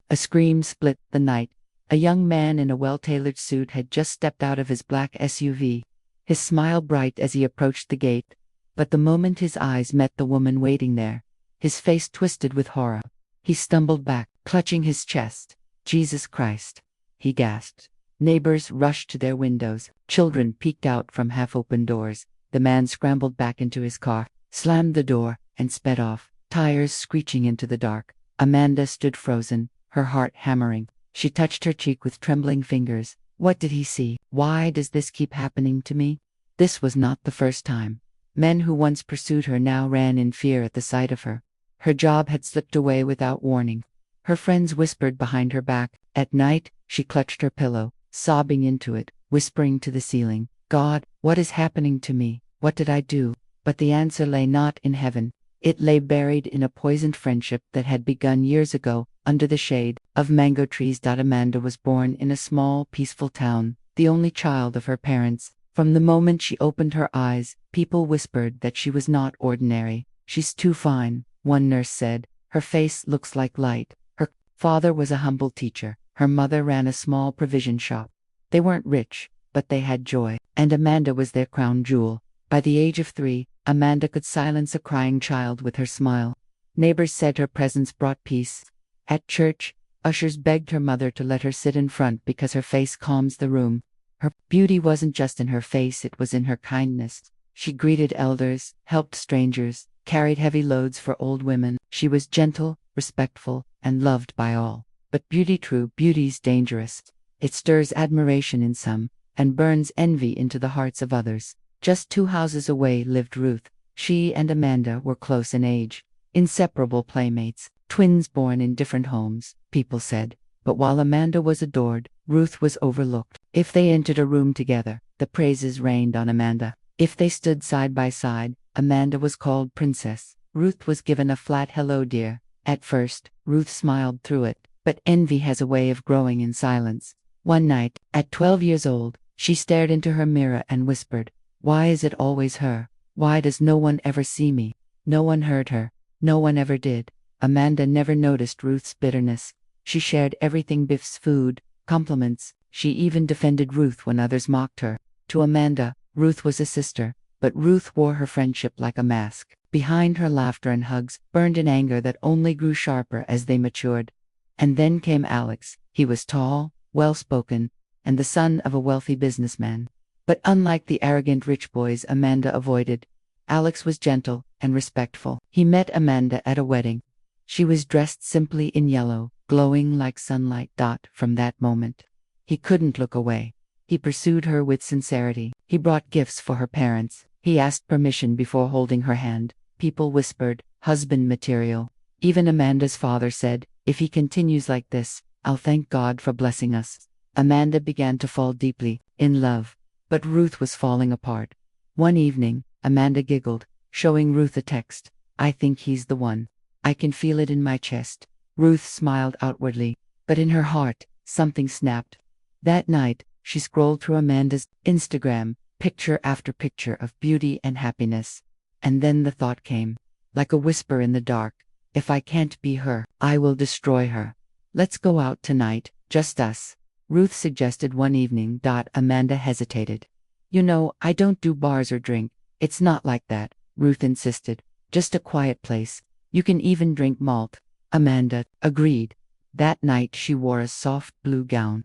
A scream split the night. A young man in a well-tailored suit had just stepped out of his black SUV, his smile bright as he approached the gate. But the moment his eyes met the woman waiting there, his face twisted with horror. He stumbled back, clutching his chest. "Jesus Christ!" he gasped. Neighbors rushed to their windows. Children peeked out from half-open doors. The man scrambled back into his car, slammed the door, and sped off, tires screeching into the dark. Amanda stood frozen, her heart hammering. She touched her cheek with trembling fingers. What did he see? Why does this keep happening to me? This was not the first time. Men who once pursued her now ran in fear at the sight of her. Her job had slipped away without warning. Her friends whispered behind her back. At night, she clutched her pillow, sobbing into it, whispering to the ceiling, "God, what is happening to me? What did I do?" But the answer lay not in heaven. It lay buried in a poisoned friendship that had begun years ago, under the shade of mango trees. Amanda was born in a small, peaceful town, the only child of her parents. From the moment she opened her eyes, people whispered that she was not ordinary. "She's too fine," one nurse said. "Her face looks like light." Her father was a humble teacher. Her mother ran a small provision shop. They weren't rich, but they had joy, and Amanda was their crown jewel. By the age of 3, Amanda could silence a crying child with her smile. Neighbors said her presence brought peace. At church, ushers begged her mother to let her sit in front because her face calms the room. Her beauty wasn't just in her face, it was in her kindness. She greeted elders, helped strangers, carried heavy loads for old women. She was gentle, respectful, and loved by all. But true beauty's dangerous. It stirs admiration in some, and burns envy into the hearts of others. Just 2 houses away lived Ruth. She and Amanda were close in age, inseparable playmates, twins born in different homes, people said. But while Amanda was adored, Ruth was overlooked. If they entered a room together, the praises rained on Amanda. If they stood side by side, Amanda was called princess. Ruth was given a flat "hello, dear." At first, Ruth smiled through it, but envy has a way of growing in silence. One night, at 12 years old, she stared into her mirror and whispered, "Why is it always her? Why does no one ever see me?" No one heard her. No one ever did. Amanda never noticed Ruth's bitterness. She shared everything: Biff's food, compliments. She even defended Ruth when others mocked her. To Amanda, Ruth was a sister, but Ruth wore her friendship like a mask. Behind her laughter and hugs burned an anger that only grew sharper as they matured. And then came Alex. He was tall, well-spoken, and the son of a wealthy businessman. But unlike the arrogant rich boys Amanda avoided, Alex was gentle and respectful. He met Amanda at a wedding. She was dressed simply in yellow, glowing like sunlight. From that moment, he couldn't look away. He pursued her with sincerity. He brought gifts for her parents. He asked permission before holding her hand. People whispered, "Husband material." Even Amanda's father said, "If he continues like this, I'll thank God for blessing us." Amanda began to fall deeply in love, but Ruth was falling apart. One evening, Amanda giggled, showing Ruth a text. "I think he's the one. I can feel it in my chest." Ruth smiled outwardly, but in her heart, something snapped. That night, she scrolled through Amanda's Instagram, picture after picture of beauty and happiness. And then the thought came, like a whisper in the dark, "If I can't be her, I will destroy her." "Let's go out tonight, just us," Ruth suggested one evening. Amanda hesitated. "You know, I don't do bars or drink." "It's not like that," Ruth insisted. "Just a quiet place. You can even drink malt." Amanda agreed. That night she wore a soft blue gown.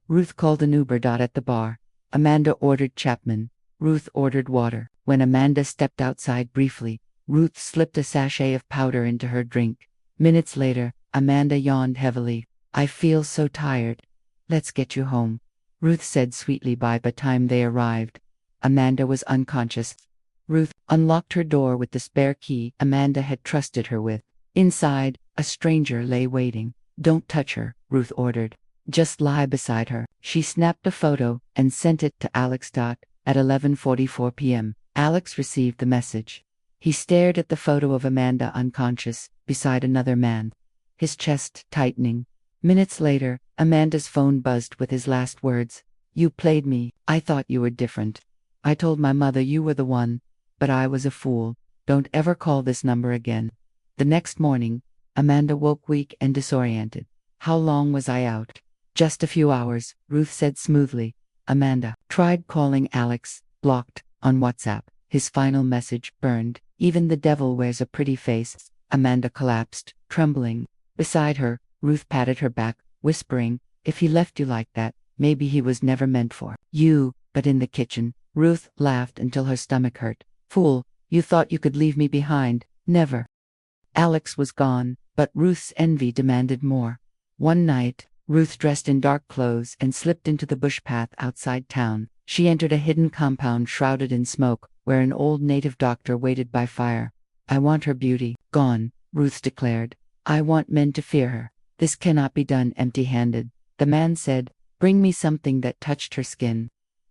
Ruth called an Uber. At the bar, Amanda ordered Chapman. Ruth ordered water. When Amanda stepped outside briefly, Ruth slipped a sachet of powder into her drink. Minutes later, Amanda yawned heavily. "I feel so tired. Let's get you home," Ruth said sweetly. By the time they arrived, Amanda was unconscious. Ruth unlocked her door with the spare key Amanda had trusted her with. Inside, a stranger lay waiting. "Don't touch her," Ruth ordered. "Just lie beside her." She snapped a photo and sent it to Alex. At 11:44 p.m., Alex received the message. He stared at the photo of Amanda unconscious, beside another man, his chest tightening. Minutes later, Amanda's phone buzzed with his last words. "You played me. I thought you were different. I told my mother you were the one, but I was a fool. Don't ever call this number again." The next morning, Amanda woke weak and disoriented. How long was I out? Just a few hours, Ruth said smoothly. Amanda tried calling Alex, blocked, on WhatsApp. His final message burned. Even the devil wears a pretty face. Amanda collapsed, trembling. Beside her, Ruth patted her back, whispering, if he left you like that, maybe he was never meant for you. But in the kitchen, Ruth laughed until her stomach hurt. Fool, you thought you could leave me behind. Never. Alex was gone, but Ruth's envy demanded more. One night, Ruth dressed in dark clothes and slipped into the bush path outside town. She entered a hidden compound shrouded in smoke, where an old native doctor waited by fire. I want her beauty gone, Ruth declared. I want men to fear her. This cannot be done empty-handed. The man said, bring me something that touched her skin.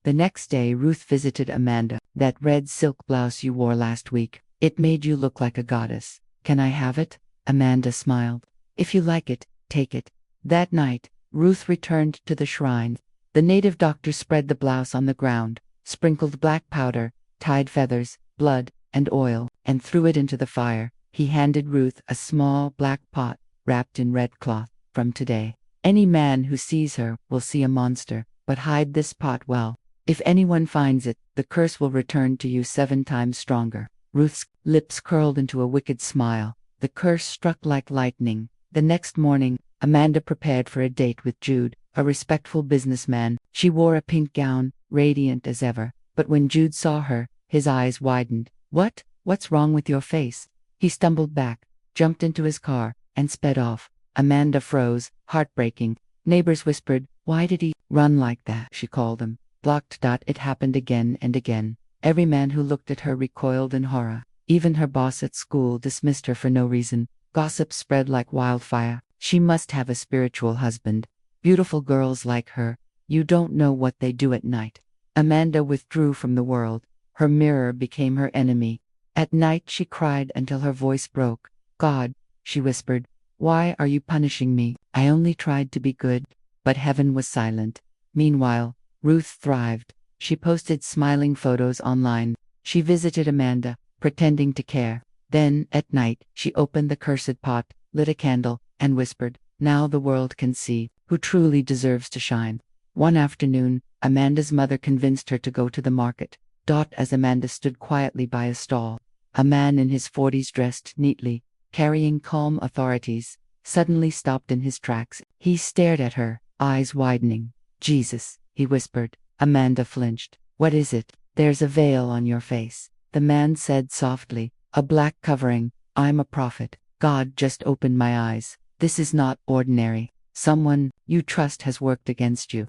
The next day Ruth visited Amanda. That red silk blouse you wore last week, it made you look like a goddess. Can I have it? Amanda smiled. If you like it, take it. That night, Ruth returned to the shrine. The native doctor spread the blouse on the ground, sprinkled black powder, tied feathers, blood, and oil, and threw it into the fire. He handed Ruth a small black pot, wrapped in red cloth. From today, any man who sees her will see a monster, but hide this pot well. If anyone finds it, the curse will return to you 7 times stronger. Ruth's lips curled into a wicked smile. The curse struck like lightning. The next morning, Amanda prepared for a date with Jude, a respectful businessman. She wore a pink gown, radiant as ever. But when Jude saw her, his eyes widened. What's wrong with your face? He stumbled back, jumped into his car, and sped off. Amanda froze, heartbreaking. Neighbors whispered, why did he run like that? She called him. Blocked. It happened again and again. Every man who looked at her recoiled in horror. Even her boss at school dismissed her for no reason. Gossip spread like wildfire. She must have a spiritual husband. Beautiful girls like her, you don't know what they do at night. Amanda withdrew from the world. Her mirror became her enemy. At night she cried until her voice broke. God, she whispered, why are you punishing me? I only tried to be good. But heaven was silent. Meanwhile, Ruth thrived. She posted smiling photos online. She visited Amanda, pretending to care. Then, at night, she opened the cursed pot, lit a candle, and whispered, now the world can see who truly deserves to shine. One afternoon, Amanda's mother convinced her to go to the market. As Amanda stood quietly by a stall, a man in his 40s dressed neatly, carrying calm authorities, suddenly stopped in his tracks. He stared at her, eyes widening. Jesus, he whispered. Amanda flinched. What is it? There's a veil on your face. The man said softly, a black covering. I'm a prophet. God just opened my eyes. This is not ordinary. Someone you trust has worked against you.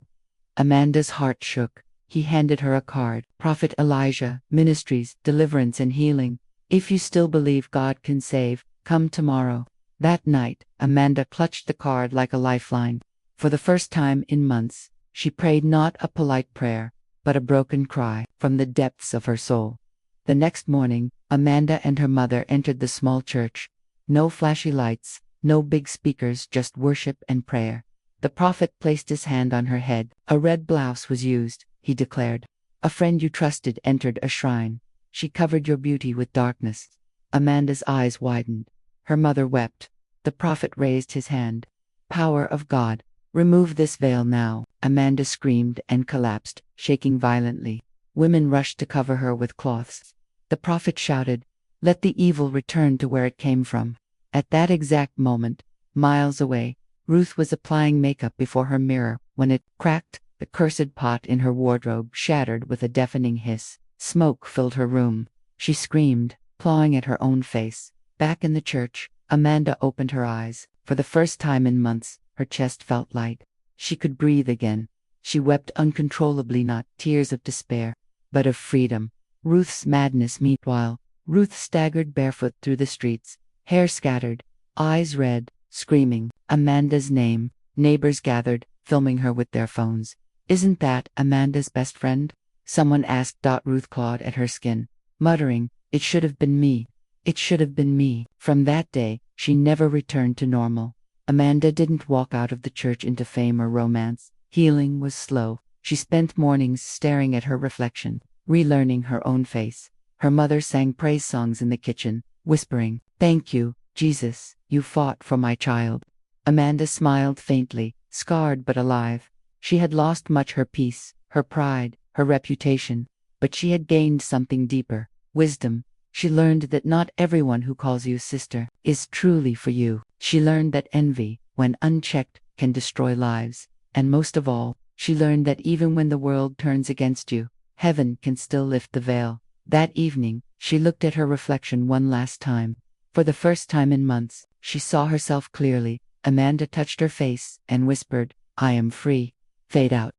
Amanda's heart shook. He handed her a card. Prophet Elijah, Ministries, Deliverance and Healing. If you still believe God can save, come tomorrow. That night, Amanda clutched the card like a lifeline. For the first time in months, she prayed not a polite prayer, but a broken cry from the depths of her soul. The next morning, Amanda and her mother entered the small church. No flashy lights, no big speakers, just worship and prayer. The prophet placed his hand on her head. A red blouse was used, he declared. A friend you trusted entered a shrine. She covered your beauty with darkness. Amanda's eyes widened. Her mother wept. The prophet raised his hand. Power of God, remove this veil now. Amanda screamed and collapsed, shaking violently. Women rushed to cover her with cloths. The prophet shouted, let the evil return to where it came from. At that exact moment, miles away, Ruth was applying makeup before her mirror when it cracked. The cursed pot in her wardrobe shattered with a deafening hiss. Smoke filled her room. She screamed, clawing at her own face. Back in the church, Amanda opened her eyes. For the first time in months, her chest felt light. She could breathe again. She wept uncontrollably, not tears of despair, but of freedom. Ruth's madness. Meanwhile, Ruth staggered barefoot through the streets, hair scattered, eyes red, screaming Amanda's name. Neighbors gathered, filming her with their phones. Isn't that Amanda's best friend? Someone asked. Ruth clawed at her skin, muttering, it should have been me. It should have been me. From that day, she never returned to normal. Amanda didn't walk out of the church into fame or romance. Healing was slow. She spent mornings staring at her reflection, relearning her own face. Her mother sang praise songs in the kitchen, whispering, thank you, Jesus, you fought for my child. Amanda smiled faintly, scarred but alive. She had lost much: her peace, her pride, her reputation. But she had gained something deeper: wisdom. She learned that not everyone who calls you sister is truly for you. She learned that envy, when unchecked, can destroy lives. And most of all, she learned that even when the world turns against you, heaven can still lift the veil. That evening, she looked at her reflection one last time. For the first time in months, she saw herself clearly. Amanda touched her face and whispered, "I am free." Fade out.